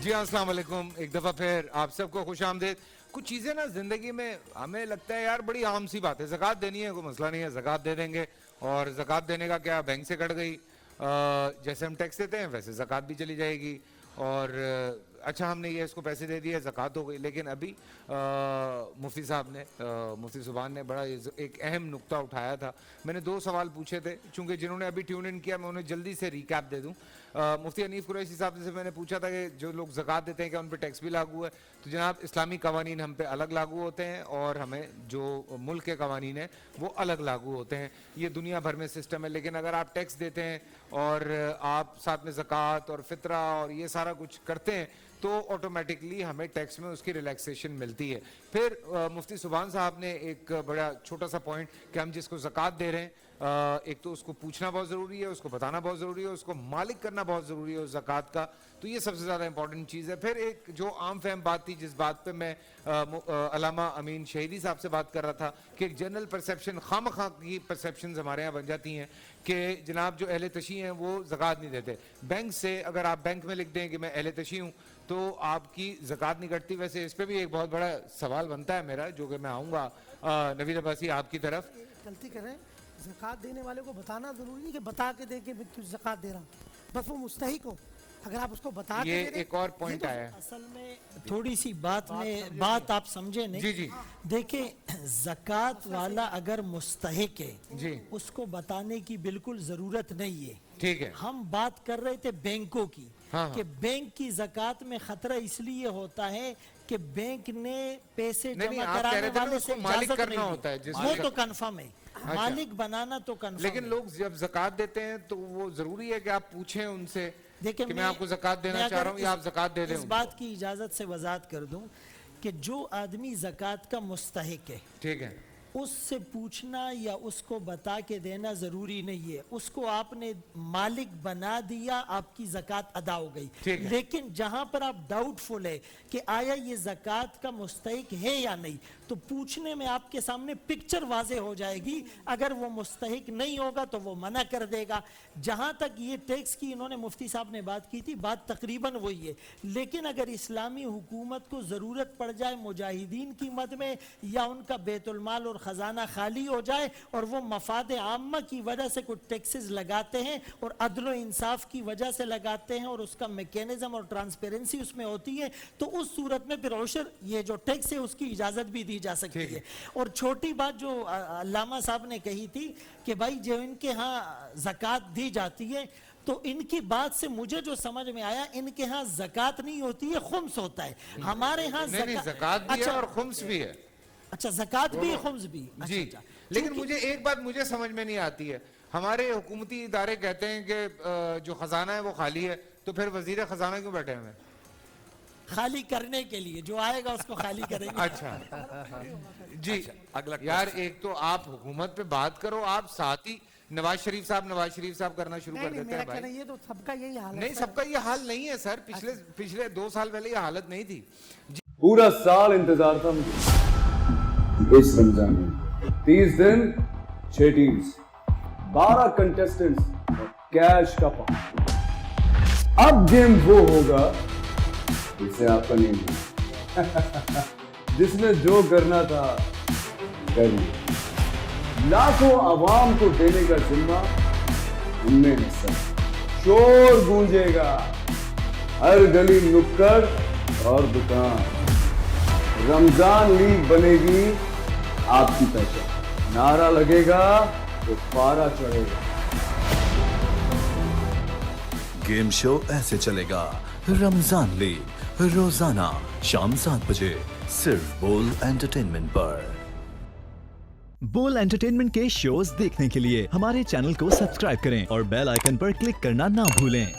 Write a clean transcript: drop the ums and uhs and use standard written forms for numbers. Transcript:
جی السلام علیکم، ایک دفعہ پھر آپ سب کو خوش آمدید. کچھ چیزیں نا زندگی میں ہمیں لگتا ہے یار بڑی عام سی بات ہے. زکوٰۃ دینی ہے کوئی مسئلہ نہیں ہے، زکوٰۃ دے دیں گے. اور زکوٰۃ دینے کا کیا بینک سے کٹ گئی، جیسے ہم ٹیکس دیتے ہیں ویسے زکوٰۃ بھی چلی جائے گی. اور اچھا ہم نے یہ اس کو پیسے دے دیے زکوٰۃ ہو گئی. لیکن ابھی مفتی صاحب نے مفتی زبان نے بڑا ایک اہم نقطہ اٹھایا تھا. میں نے 2 سوال پوچھے تھے، چونکہ جنہوں نے ابھی ٹیون ان کیا میں انہیں جلدی سے ریکیپ دے دوں. مفتی حنیف قریشی صاحب سے میں نے پوچھا تھا کہ جو لوگ زکوٰۃ دیتے ہیں کیا ان پہ ٹیکس بھی لاگو ہے؟ تو جناب اسلامی قوانین ہم پہ الگ لاگو ہوتے ہیں اور ہمیں جو ملک کے قوانین ہیں وہ الگ لاگو ہوتے ہیں. یہ دنیا بھر میں سسٹم ہے. لیکن اگر آپ ٹیکس دیتے ہیں اور آپ ساتھ میں زکوٰۃ اور فطرہ اور یہ سارا کچھ کرتے ہیں تو آٹومیٹکلی ہمیں ٹیکس میں اس کی ریلیکسیشن ملتی ہے. پھر مفتی سبحان صاحب نے ایک بڑا چھوٹا سا پوائنٹ کہ ہم جس کو زکوٰۃ دے رہے ہیں ایک تو اس کو پوچھنا بہت ضروری ہے، اس کو بتانا بہت ضروری ہے، اس کو مالک کرنا بہت ضروری ہے اس زکوٰۃ کا. تو یہ سب سے زیادہ امپورٹنٹ چیز ہے. پھر ایک جو عام فہم بات تھی جس بات پہ میں علامہ امین شہیدی صاحب سے بات کر رہا تھا کہ ایک جنرل پرسیپشن خواہ کی پرسیپشنز ہمارے یہاں بن جاتی ہیں کہ جناب جو اہل تشیع ہیں وہ زکوٰۃ نہیں دیتے. بینک سے اگر آپ بینک میں لکھ دیں کہ میں اہل تشیع ہوں تو آپ کی زکوٰۃ نہیں کٹتی. ویسے اس پہ بھی ایک بہت بڑا سوال بنتا ہے میرا، جو کہ میں آؤں گا نوید عباسی آپ کی طرف. غلطی کریں، زکوٰۃ دینے والے کو بتانا ضروری نہیں کہ بتا کے دے کہ میں تجھ زکوٰۃ دے رہا ہوں، بس وہ مستحق ہو. اگر آپ اس کو بتا کے یہ ایک اور پوائنٹ آیا ہے. اصل میں تھوڑی سی بات آپ سمجھے نہیں. جی دیکھیں زکوٰۃ والا اگر مستحق ہے جی اس کو بتانے کی بالکل ضرورت نہیں ہے. ٹھیک ہے. ہم بات کر رہے تھے بینکوں کی کہ بینک کی زکوٰۃ میں خطرہ اس لیے ہوتا ہے کہ بینک نے پیسے جمع کرانے والے سے اجازت نہیں دی. وہ تو کنفرم ہے، مالک بنانا تو کنفرم. لیکن لوگ جب زکوٰۃ دیتے ہیں تو وہ ضروری ہے کہ آپ پوچھیں ان سے کہ میں آپ کو زکوٰۃ دینا چاہ رہا ہوں یا آپ زکوٰۃ دے دیں. اس بات کی اجازت سے وضاحت کر دوں کہ جو آدمی زکوٰۃ کا مستحق ہے ٹھیک ہے اس سے پوچھنا یا اس کو بتا کے دینا ضروری نہیں ہے. اس کو آپ نے مالک بنا دیا، آپ کی زکوٰۃ ادا ہو گئی. لیکن جہاں پر آپ ڈاؤٹ فل ہے کہ آیا یہ زکوٰۃ کا مستحق ہے یا نہیں تو پوچھنے میں آپ کے سامنے پکچر واضح ہو جائے گی. اگر وہ مستحق نہیں ہوگا تو وہ منع کر دے گا. جہاں تک یہ ٹیکس کی انہوں نے مفتی صاحب نے بات کی تھی، بات تقریباً وہی ہے. لیکن اگر اسلامی حکومت کو ضرورت پڑ جائے مجاہدین کی مد میں یا ان کا بیت المال اور خزانہ خالی ہو جائے اور وہ مفاد عامہ کی وجہ سے کچھ ٹیکسز لگاتے ہیں اور عدل و انصاف کی وجہ سے لگاتے ہیں اور اس کا میکینزم اور ٹرانسپیرنسی اس میں ہوتی ہے تو اس صورت میں پھر عشر یہ جو ٹیکس ہے اس کی اجازت بھی دی جا سکتی ہے. اور چھوٹی بات جو علامہ صاحب نے کہی تھی کہ بھائی جو ان کے ہاں زکوٰۃ دی جاتی ہے تو ان کی بات سے مجھے جو سمجھ میں آیا ان کے ہاں زکوٰۃ نہیں ہوتی ہے، خمس ہوتا ہے. ہمارے ہاں زکوٰۃ بھی ہے اور خمس بھی ہے. اچھا زکوٰۃ بھی خمس بھی. جی لیکن مجھے ایک بات مجھے سمجھ میں نہیں آتی ہے. ہمارے حکومتی ادارے کہتے ہیں کہ جو خزانہ ہے وہ خالی ہے تو پھر وزیر خزانہ کیوں بیٹھے ہوئے؟ خالی کرنے کے لیے، جو آئے گا اس کو خالی کریں گے. اچھا جی یار ایک تو آپ حکومت پہ بات کرو، آپ ساتھ ہی نواز شریف صاحب کرنا شروع کر دیتے ہیں. بھائی یہ تو سب کا یہی حال ہے. نہیں سب کا یہ حال نہیں ہے سر. پچھلے 2 سال پہلے یہ حالت نہیں تھی. پورا سال انتظار تھا مجھے اس رمضان میں. 30 دن 6 ٹیمز 12 کنٹیسٹنٹس کیش کا پاؤں. اب گیم وہ ہوگا جسے آپ کا نہیں جس نے جو کرنا تھا کر لیا. لاکھوں عوام کو دینے کا ذمہ ہم نے حصہ. شور گونجے گا ہر گلی نکڑ اور دکان. رمضان لیگ بنے گی آپ کی پہچان. نعرہ لگے گا تو پارا چڑھے گا. گیم شو ایسے چلے گا. رمضان لیگ روزانہ شام 7 بجے صرف بول انٹرٹینمنٹ پر. بول انٹرٹینمنٹ کے شوز دیکھنے کے لیے ہمارے چینل کو سبسکرائب کریں اور بیل آئیکن پر کلک کرنا نہ بھولیں.